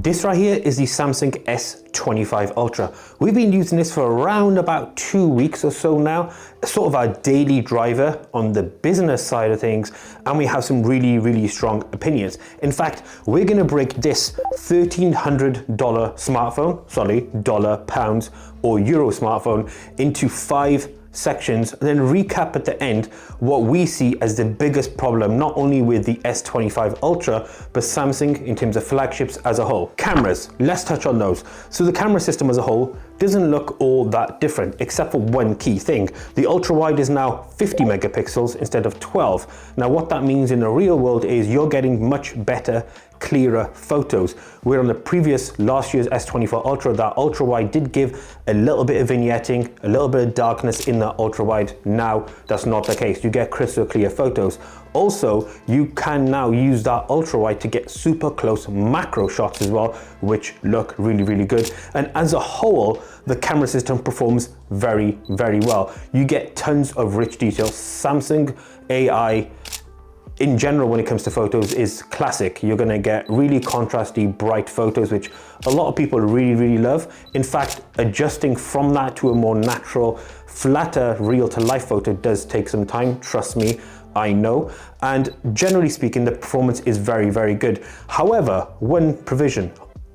This right here is the Samsung S25 Ultra. We've been using this for around about 2 weeks or so now, sort of our daily driver on the business side of things, and we have some really strong opinions. In fact, we're gonna break this $1,300 smartphone, sorry, dollar, pounds, or euro smartphone into 5 sections, and then recap at the end what we see as the biggest problem, not only with the S25 Ultra, but Samsung in terms of flagships as a whole. Cameras, let's touch on those. So the camera system as a whole doesn't look all that different, except for one key thing. The ultra wide is now 50 megapixels instead of 12. Now what that means in the real world is you're getting much better, clearer photos. Where on the previous last year's S24 Ultra, that ultra wide did give a little bit of vignetting, a little bit of darkness in that ultra wide. Now that's not the case. You get crystal clear photos. Also, you can now use that ultra wide to get super close macro shots as well, which look really good. And as a whole, the camera system performs very well. You get tons of rich detail. Samsung AI in general, when it comes to photos, is classic. You're gonna get really contrasty, bright photos, which a lot of people really love. In fact, adjusting from that to a more natural, flatter, real-to-life photo does take some time, trust me, I know. And generally speaking, the performance is very good. However, one provision,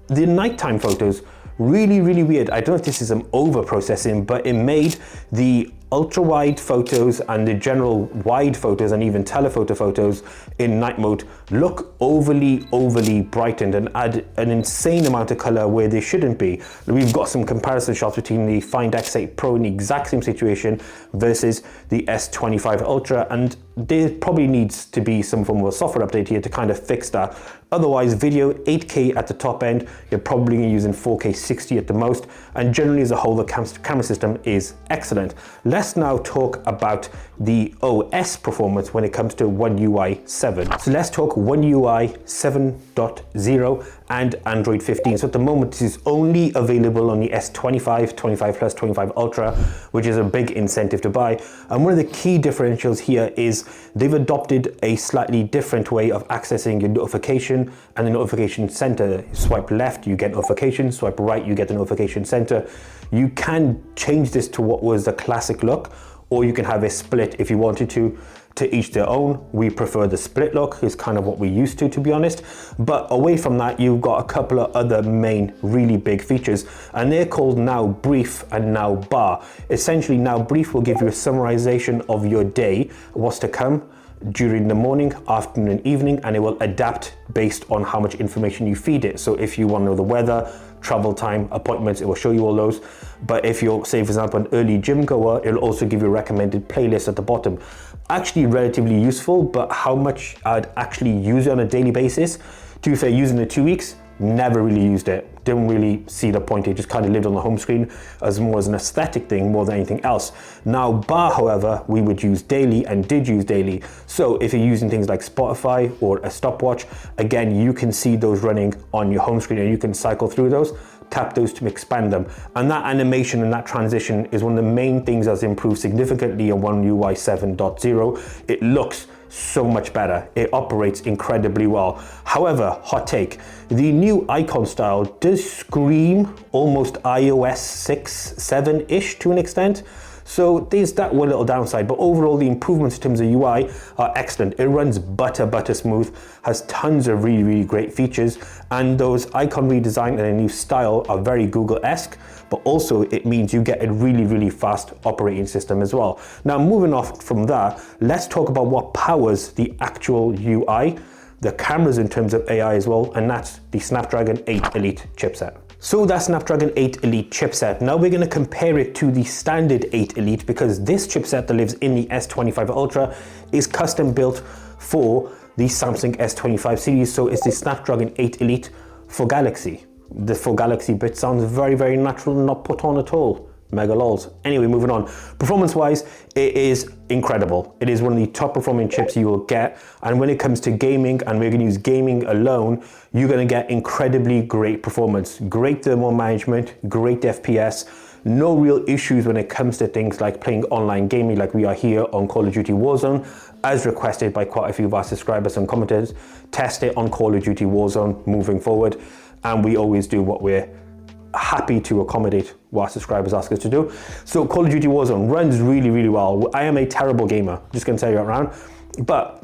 the nighttime photos, really weird. I don't know if this is some over-processing, but it made the ultra-wide photos and the general wide photos and even telephoto photos in night mode look overly brightened and add an insane amount of color where they shouldn't be. We've got some comparison shots between the Find X8 Pro in the exact same situation versus the S25 Ultra, and there probably needs to be some form of a software update here to kind of fix that. Otherwise, video 8K at the top end, you're probably using 4K 60 at the most, and generally as a whole, the camera system is excellent. Let's now talk about the OS performance when it comes to One UI 7. So let's talk One UI 7.0 and Android 15. So at the moment, this is only available on the S25, 25 Plus, 25 Ultra, which is a big incentive to buy. And one of the key differentials here is they've adopted a slightly different way of accessing your notification and the notification center. Swipe left, you get notification. Swipe right, you get the notification center. You can change this to what was the classic look, or you can have a split if you wanted to each their own. We prefer the split look, is kind of what we used to be honest. But away from that, you've got a couple of other main really big features, and they're called Now Brief and Now Bar. Essentially, Now Brief will give you a summarization of your day, what's to come during the morning, afternoon, evening, and it will adapt based on how much information you feed it. So if you want to know the weather, travel time, appointments, it will show you all those. But if you're, say for example, an early gym goer, it'll also give you a recommended playlist at the bottom. Actually relatively useful, but how much I'd actually use it on a daily basis, to be fair, using it 2 weeks, never really used it. Didn't really see the point. It just kind of lived on the home screen as more as an aesthetic thing more than anything else. Now Bar, however, we would use daily and did use daily. So if you're using things like Spotify or a stopwatch, again, you can see those running on your home screen and you can cycle through those, tap those to expand them. And that animation and that transition is one of the main things that's improved significantly on One UI 7.0. It looks so much better. It operates incredibly well. However, hot take, the new icon style does scream almost iOS 6, 7-ish to an extent. So there's that one little downside, but overall the improvements in terms of UI are excellent. It runs butter smooth, has tons of really great features, and those icon redesign and a new style are very Google-esque, but also it means you get a really fast operating system as well. Now moving off from that, let's talk about what powers the actual UI, the cameras in terms of AI as well, and that's the Snapdragon 8 Elite chipset. So that Snapdragon 8 Elite chipset, now we're going to compare it to the standard 8 Elite, because this chipset that lives in the S25 Ultra is custom built for the Samsung S25 series. So it's the Snapdragon 8 Elite for Galaxy. The for Galaxy bit sounds very natural and not put on at all. Mega lols. Anyway, moving on. Performance wise, it is incredible. It is one of the top performing chips you will get. And when it comes to gaming, and we're going to use gaming alone, you're going to get incredibly great performance, great thermal management, great FPS, no real issues when it comes to things like playing online gaming like we are here on Call of Duty Warzone, as requested by quite a few of our subscribers and commenters. Test it on Call of Duty Warzone moving forward. and we always do what we're happy to accommodate what our subscribers ask us to do. So Call of Duty Warzone runs really, really well. I am a terrible gamer, just gonna tell you right around, but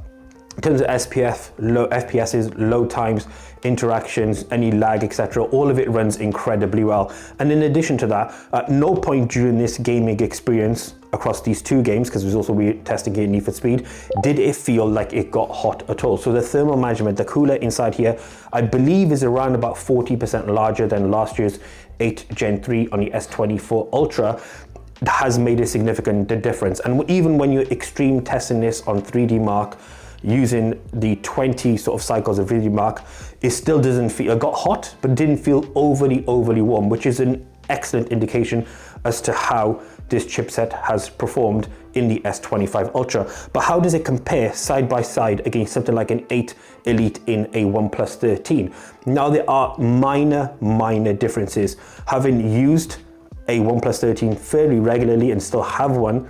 in terms of SPF, low FPSs, load times, interactions, any lag, etc., all of it runs incredibly well. And in addition to that, at no point during this gaming experience across these two games, because it was also testing it in Need for Speed, did it feel like it got hot at all. So the thermal management, the cooler inside here, I believe is around about 40% larger than last year's 8 Gen 3 on the S24 Ultra, has made a significant difference. And even when you're extreme testing this on 3D Mark, using the 20 sort of cycles of 3D Mark, it still doesn't feel, it got hot, but didn't feel overly warm, which is an excellent indication as to how this chipset has performed in the S25 Ultra. But how does it compare side by side against something like an 8 Elite in a OnePlus 13? Now there are minor differences. Having used a OnePlus 13 fairly regularly and still have one,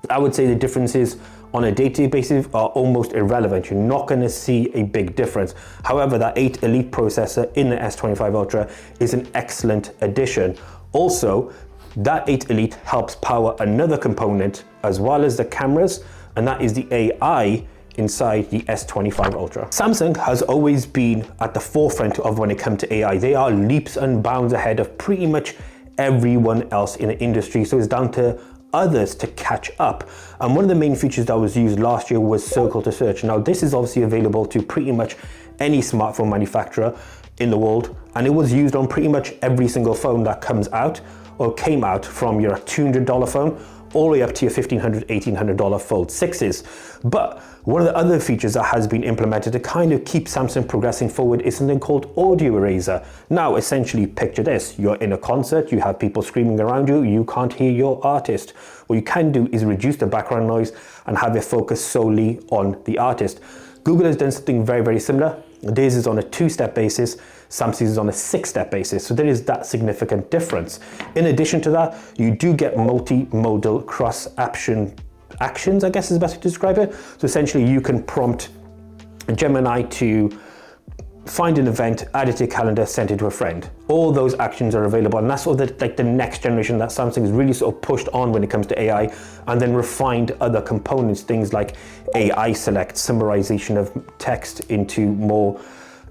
I would say the differences on a day-to-day basis are almost irrelevant. You're not going to see a big difference. However, that 8 Elite processor in the S25 Ultra is an excellent addition. Also, that 8 Elite helps power another component as well as the cameras, and that is the AI inside the S25 Ultra. Samsung has always been at the forefront of when it comes to AI. They are leaps and bounds ahead of pretty much everyone else in the industry, so it's down to others to catch up. And one of the main features that was used last year was circle to search. Now this is obviously available to pretty much any smartphone manufacturer in the world, and it was used on pretty much every single phone that comes out or came out, from your $200 phone all the way up to your $1,500, $1,800 Fold 6s. But one of the other features that has been implemented to kind of keep Samsung progressing forward is something called Audio Eraser. Now, essentially, picture this. You're in a concert, you have people screaming around you, you can't hear your artist. What you can do is reduce the background noise and have it focus solely on the artist. Google has done something very similar. Theirs is on a 2-step basis, Samsung is on a 6-step basis, so there is that significant difference. In addition to that, you do get multimodal cross-actions, I guess is the best way to describe it. So essentially you can prompt Gemini to find an event, add it to your calendar, send it to a friend. All those actions are available, and that's sort of like the next generation that Samsung has really sort of pushed on when it comes to AI, and then refined other components, things like AI select, summarization of text into more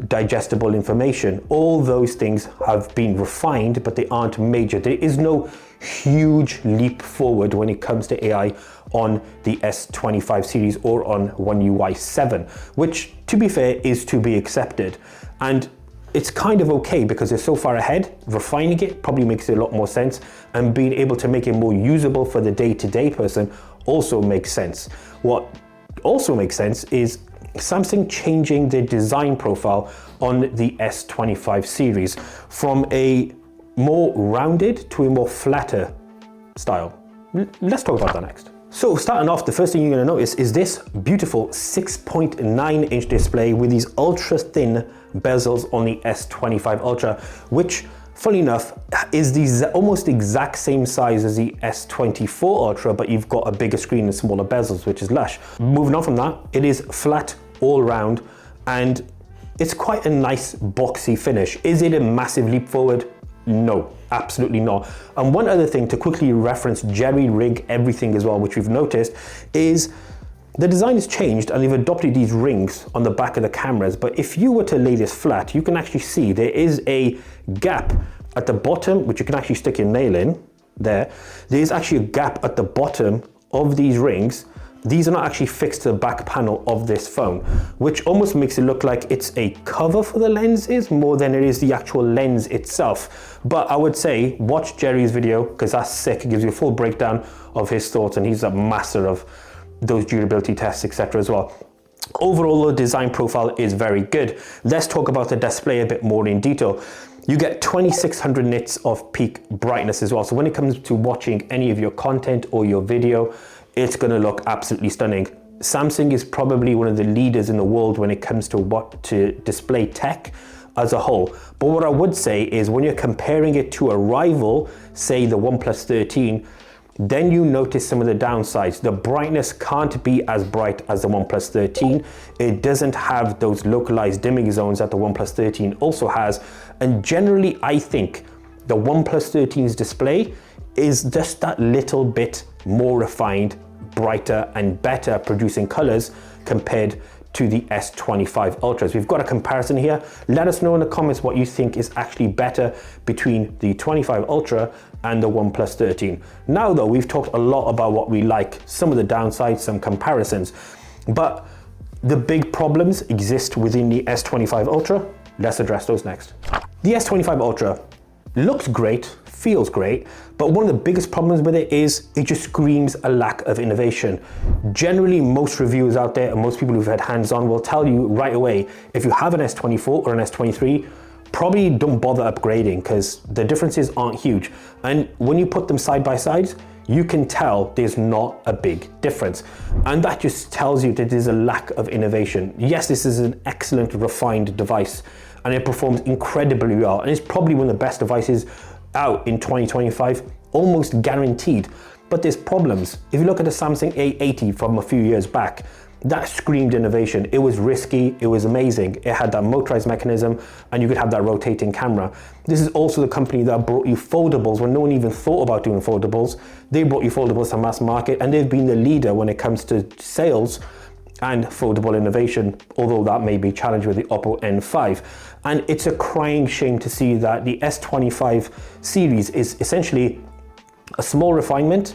digestible information. All those things have been refined, but they aren't major. There is no huge leap forward when it comes to AI on the S25 series or on One UI 7, which, to be fair, is to be accepted. And it's kind of okay because they're so far ahead. Refining it probably makes a lot more sense, and being able to make it more usable for the day-to-day person also makes sense. What also makes sense is Samsung changing their design profile on the S25 series from a more rounded to a more flatter style. Let's talk about that next. So starting off, the first thing you're going to notice is this beautiful 6.9 inch display with these ultra thin bezels on the S25 Ultra, which, funny enough, is the almost exact same size as the S24 Ultra, but you've got a bigger screen and smaller bezels, which is lush. Moving on from that, it is flat all round, and it's quite a nice boxy finish. Is it a massive leap forward? No, absolutely not. And one other thing to quickly reference jerry rig everything as well, which we've noticed, is the design has changed and they've adopted these rings on the back of the cameras. But if you were to lay this flat, you can actually see there is a gap at the bottom, which you can actually stick your nail in there. There is actually a gap at the bottom of these rings. These are not actually fixed to the back panel of this phone, which almost makes it look like it's a cover for the lenses more than it is the actual lens itself. But I would say watch Jerry's video, because that's sick. It gives you a full breakdown of his thoughts, and he's a master of those durability tests, etc. as well. Overall, the design profile is very good. Let's talk about the display a bit more in detail. You get 2600 nits of peak brightness as well. So when it comes to watching any of your content or your video, it's going to look absolutely stunning. Samsung is probably one of the leaders in the world when it comes to display tech as a whole. But what I would say is when you're comparing it to a rival, say the OnePlus 13, then you notice some of the downsides. The brightness can't be as bright as the OnePlus 13. It doesn't have those localized dimming zones that the OnePlus 13 also has. And generally, I think the OnePlus 13's display is just that little bit more refined, brighter and better producing colors compared to the S25 Ultras. We've got a comparison here. Let us know in the comments what you think is actually better between the 25 Ultra and the OnePlus 13. Now though, we've talked a lot about what we like, some of the downsides, some comparisons, but the big problems exist within the S25 Ultra. Let's address those next. The S25 Ultra looks great, feels great, but one of the biggest problems with it is it just screams a lack of innovation. Generally, most reviewers out there and most people who've had hands-on will tell you right away, if you have an S24 or an S23, probably don't bother upgrading because the differences aren't huge. And when you put them side by side, you can tell there's not a big difference. And that just tells you that there's a lack of innovation. Yes, this is an excellent refined device and it performs incredibly well. And it's probably one of the best devices out in 2025, almost guaranteed. But there's problems. If you look at the Samsung A80 from a few years back, that screamed innovation. It was risky, it was amazing. It had that motorized mechanism and you could have that rotating camera. This is also the company that brought you foldables when no one even thought about doing foldables. They brought you foldables to mass market and they've been the leader when it comes to sales and foldable innovation, although that may be challenged with the Oppo N5. And it's a crying shame to see that the S25 series is essentially a small refinement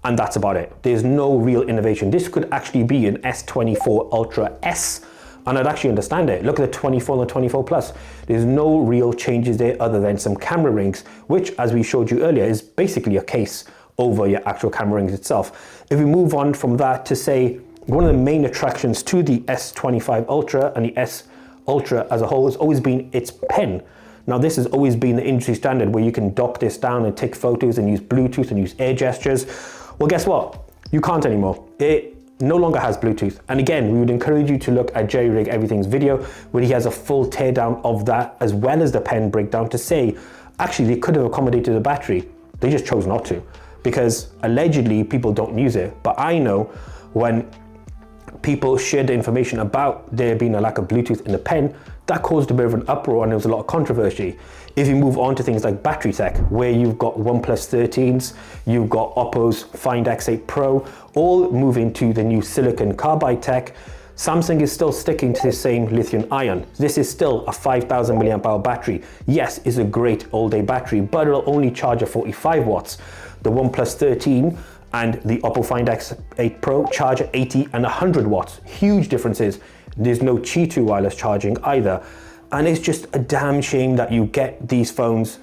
and that's about it. There's no real innovation. This could actually be an S24 Ultra S, and I'd actually understand it. Look at the 24 and the 24 Plus. There's no real changes there other than some camera rings, which, as we showed you earlier, is basically a case over your actual camera rings itself. If we move on from that to say, one of the main attractions to the S25 Ultra and the S Ultra as a whole has always been its pen. Now this has always been the industry standard where you can dock this down and take photos and use Bluetooth and use air gestures. Well, guess what? You can't anymore. It no longer has Bluetooth. And again, we would encourage you to look at Jerry Rig Everything's video where he has a full teardown of that as well as the pen breakdown to say, actually they could have accommodated the battery. They just chose not to because allegedly people don't use it. But I know when people shared the information about there being a lack of Bluetooth in the pen, that caused a bit of an uproar and there was a lot of controversy. If you move on to things like battery tech, where you've got OnePlus 13s, you've got Oppo's Find X8 Pro, all moving to the new silicon carbide tech, Samsung is still sticking to the same lithium ion. This is still a 5,000 milliamp hour battery. Yes, it's a great all-day battery, but it'll only charge at 45 watts. The OnePlus 13 and the Oppo Find X8 Pro charge at 80 and 100 watts. Huge differences. There's no Qi 2 wireless charging either. And it's just a damn shame that you get these phones,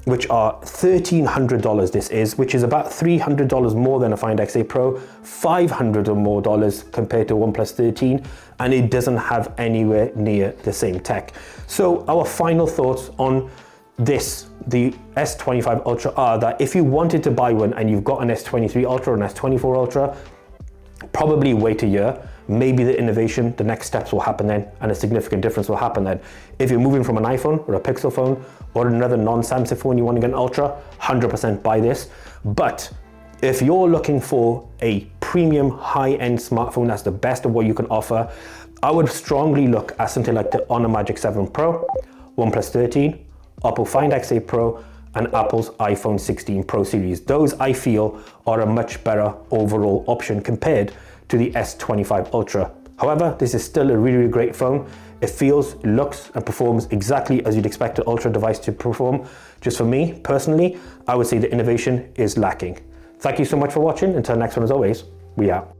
which are $1,300 this is, which is about $300 more than a Find X8 Pro, $500 or more compared to OnePlus 13, and it doesn't have anywhere near the same tech. So our final thoughts on this, the S25 Ultra, are that if you wanted to buy one and you've got an S23 Ultra or an S24 Ultra, probably wait a year. Maybe the innovation, the next steps will happen then and a significant difference will happen then. If you're moving from an iPhone or a Pixel phone or another non-Samsung phone, you want to get an Ultra, 100% buy this. But if you're looking for a premium high-end smartphone that's the best of what you can offer, I would strongly look at something like the Honor Magic 7 Pro, OnePlus 13, Oppo Find X8 Pro, and Apple's iPhone 16 Pro series. Those I feel are a much better overall option compared to the S25 Ultra. However, this is still a really, really great phone. It feels, looks, and performs exactly as you'd expect an Ultra device to perform. Just for me, personally, I would say the innovation is lacking. Thank you so much for watching. Until next one, as always, we out.